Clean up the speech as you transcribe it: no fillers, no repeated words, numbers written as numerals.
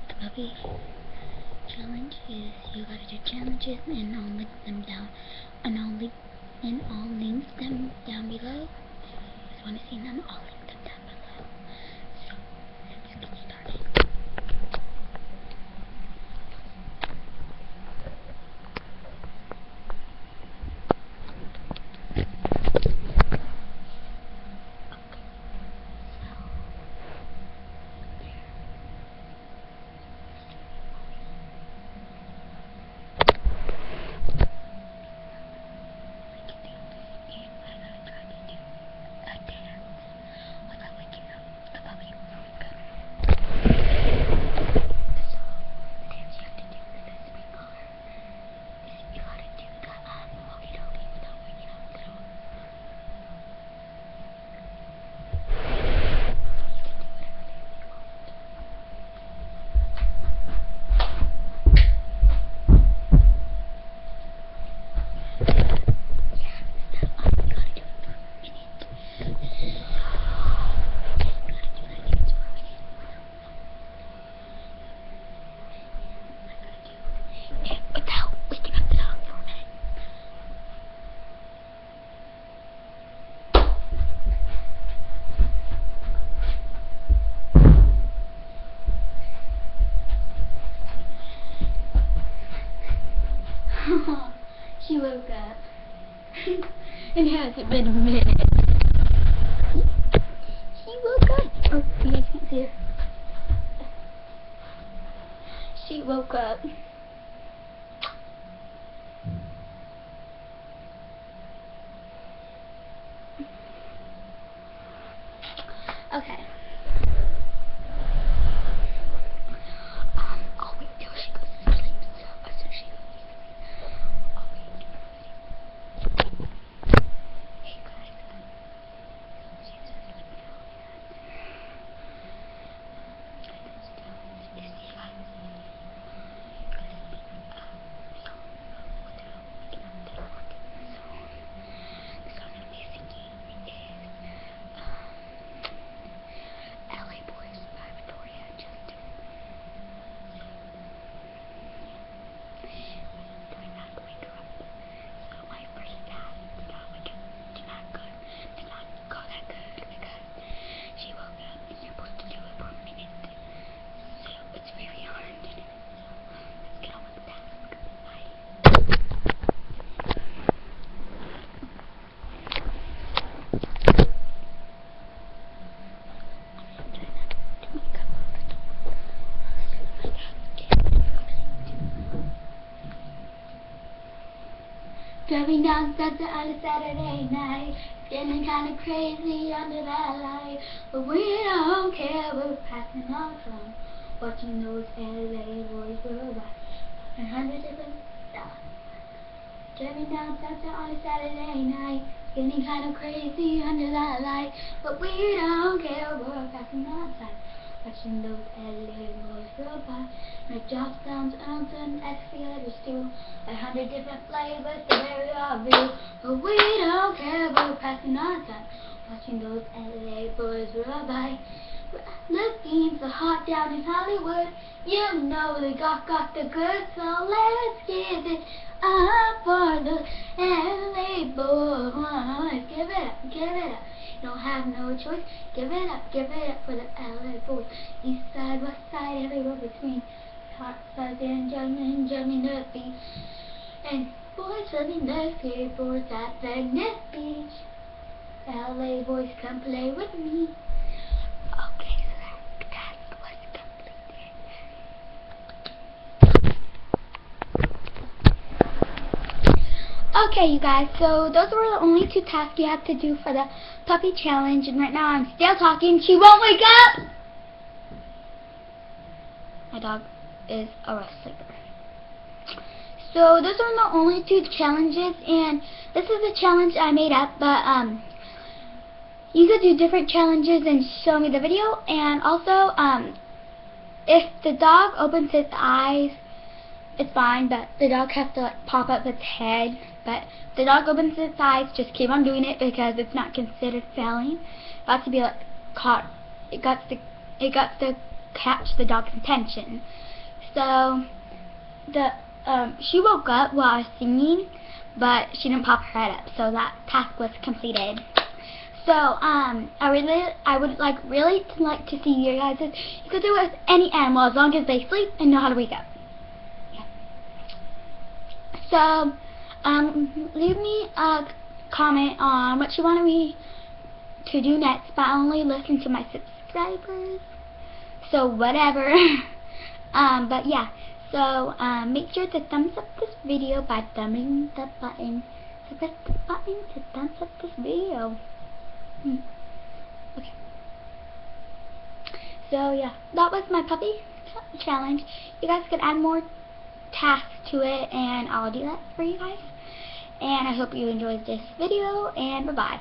the puppy challenge is you gotta do challenges, and I'll link them down, and I'll link them down below. If you wanna see them, I'll link them down below. So let's get started. She woke up. It hasn't been a minute. She woke up. Oh, you guys can't see her. She woke up. Okay. I'll wait till she goes to sleep. So as soon as she goes to sleep, I'll wait. Hey guys. She's just sleeping now. LA Boys by Victoria Justice. Trying not to wake her up. So my first task did not go that good because she woke up and you're supposed to do it for a minute. So it's very hard. So let's get on with the task. Bye. Driving down Sunset on a Saturday night, getting kinda crazy under that light, but we don't care, we're passing our time, watching those LA boys go by, 100 different stuff. Driving down Sunset on a Saturday night, getting kinda crazy under that light, but we don't care, we're passing our time, watching those LA boys go by. My job sounds and escalators too, 100 different flavors, they're very obvious, but we don't care, we're passing our time, watching those LA boys roll by. Looking so hot down in Hollywood, you know they got the goods, so let's give it up for the LA boys. Give it up, give it up. You don't have no choice. Give it up for the LA boys. East side, west side, everywhere between. Hot side and jumping the beach. And boys loving their skateboards at Venice Beach. LA boys, come play with me. Okay, so that was completed. Okay, you guys, so those were the only 2 tasks you have to do for the puppy challenge, and right now I'm still talking. She won't wake up! My dog is a rough sleeper. So those are the only 2 challenges, and this is a challenge I made up, but you could do different challenges and show me the video. And also, if the dog opens its eyes, it's fine, but the dog has to like pop up its head. But if the dog opens its eyes, just keep on doing it because it's not considered failing. It got to be like caught. It got to catch the dog's attention. So she woke up while I was singing, but she didn't pop her head up, so that task was completed. So I would really like to see you guys. You could do it with any animal as long as they sleep and know how to wake up. Yeah. So leave me a comment on what you want me to do next, but I only listen to my subscribers, so whatever. But yeah, so make sure to thumbs up this video by thumbing the button. So press the button to thumbs up this video. Okay. So yeah, that was my puppy challenge. You guys can add more tasks to it, and I'll do that for you guys. And I hope you enjoyed this video, and bye-bye.